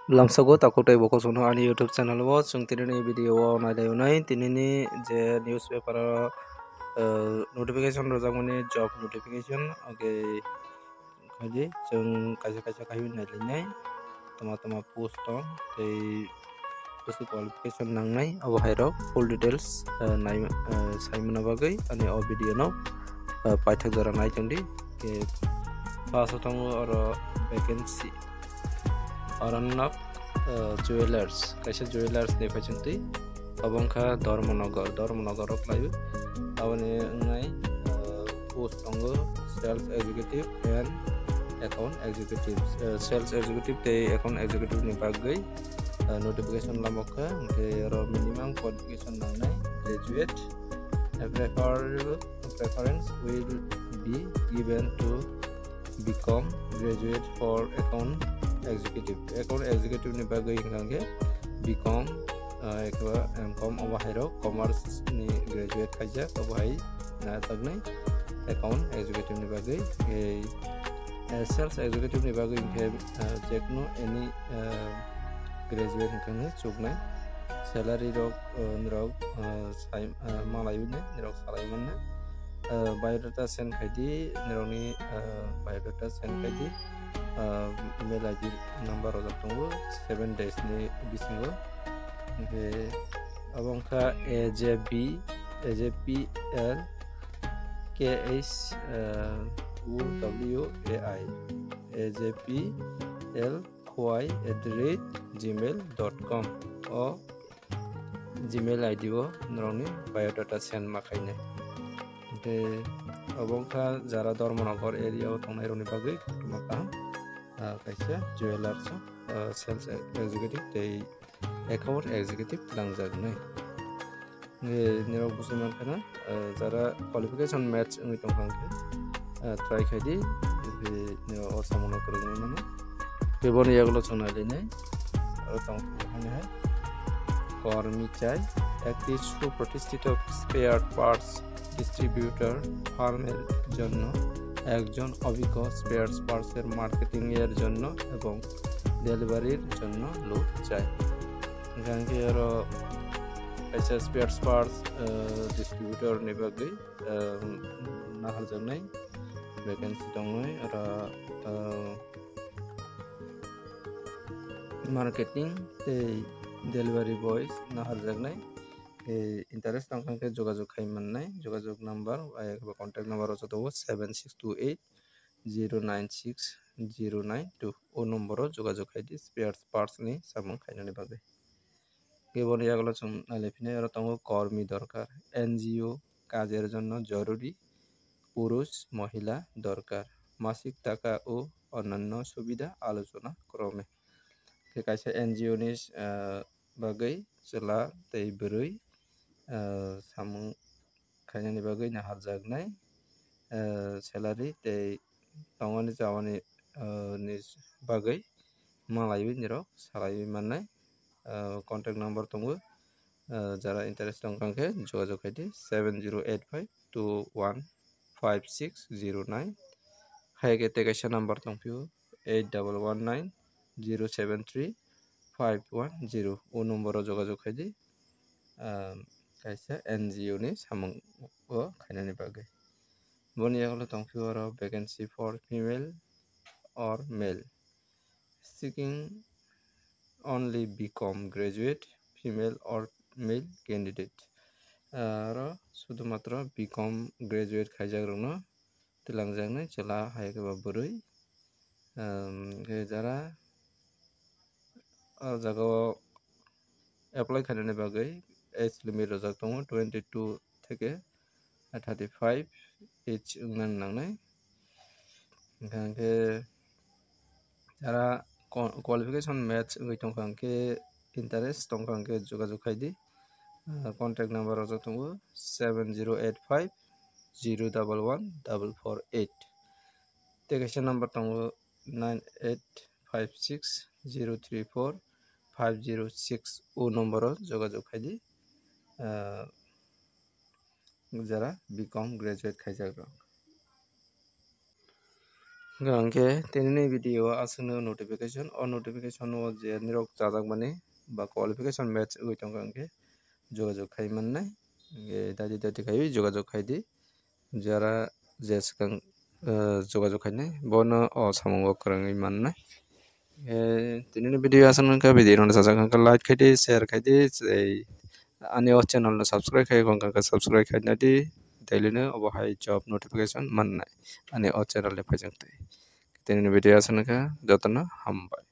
Langsago takutai boko sono ani YouTube channel wo chung tinini video wo naidai unai tinini je newspaper notification rojak mani job notification oke kaji chung kaisa kayu nailai tama post on tei basi qualification nangnai abo hairo full details nai saimana bagai ani o video no paithak jara nai chungdi ke paso tongo oro vacancy Arannak jewelers kaisa jewelers depa chungti abongkha Dharmanagar oklayu abone ngai post tongo sales executive and account executive sales executive te account executive ni bagai notification lamokha ke ro minimum qualification nangnai graduate preference will be given to become graduate for account executive ni bagai ingangge become ekwa MCOM obahiro commerce ni graduate khaja obahai na tagnai account executive ni bagai sales executive ni bagai ingke jekno any graduate ingkang chuknai salary rok malayune nirok salaimanna biodata send khaidi nirokni biodata send khaidi email ID number rojak tongo 7 days ni bisingo ke abongkha AJPL KS UWAI AJPLY@gmail.com o Gmail ID o nroni biodata send makaine ke abongkha jara Dharmanagar area o tongnai roni bagai maka kaisa jewelers sales executive tei account executive langjagnai nirok busiman kana jara qualification match ngi tongkangke try khaidi nirok osamono korungni mano beboni yagulo chongnai leinai tongkangke hai kormi chai একটি সুপ্রতিষ্ঠিত spare parts distributor ফার্মের জন্য একজন অভিজ্ঞ spare পার্টসের marketing এর জন্য এবং ডেলিভারির জন্য লোক চাই এখানে আরো কাইসা spare parts distributor ni bagai naharjaknai vacancy tongnai ara marketing tei delivery boys naharjaknai interest tongkangke jogajog khaimannai jogajog number contact number rojotobo 7628096092 o number jogajog khaidi spare parts ni samung khainani bagai keboni yagulo chung nalepine aro tongo kormi dorkar NGO কাজের জন্য জরুরি পুরুষ মহিলা দরকার মাসিক টাকা ও অন্যান্য সুবিধা আলোচনা ক্রমে কাইসা NGO ni bagai jela tei bwrui samung khainani bagai naharjaknai salary tei tongoni jawani ni bagai malayu nirok salai mannai contact number tongo jara interest tongkangke jogajog khaidi 7085215609 haike te kaisa number tongpio 8190735110 o number jogajog khaidi kaisa NGO ni samung o khainani bagai boni yagulo tongpio aro vacancy for female or male seeking only become graduate female or male candidate aro শুধুমাত্র become graduate khaijagrokno tilangjaknai chela haikeba bwrui যারা jagao apply khainani bagai age limit rojak tongo 22 থেকে 35 age nangnai hingkhe jara qualification match ongoi tongkangke interest tongkangke jogajog khaidi contact number rojak tongo 7085011448 te kaisa number tongo 9856034506 o number jogajog khaidi jara become graduate khaijagrok Angke tinini video asano notification o je nirok jajak mani ba qualification match ui tongo angke jogajoग khai mannai dadi khai jogajoग khai di jara je sikang jogajoग khainai bono o samungo kwrwngwi mannai tinini video asano ka video no jajak angka like khai di share khai di ani o channel no subscribe khai angka subscribe khai na di daily no obo hai job notification mannai ani o channel ni phaijak tui tinini video asano ka jotono hambai.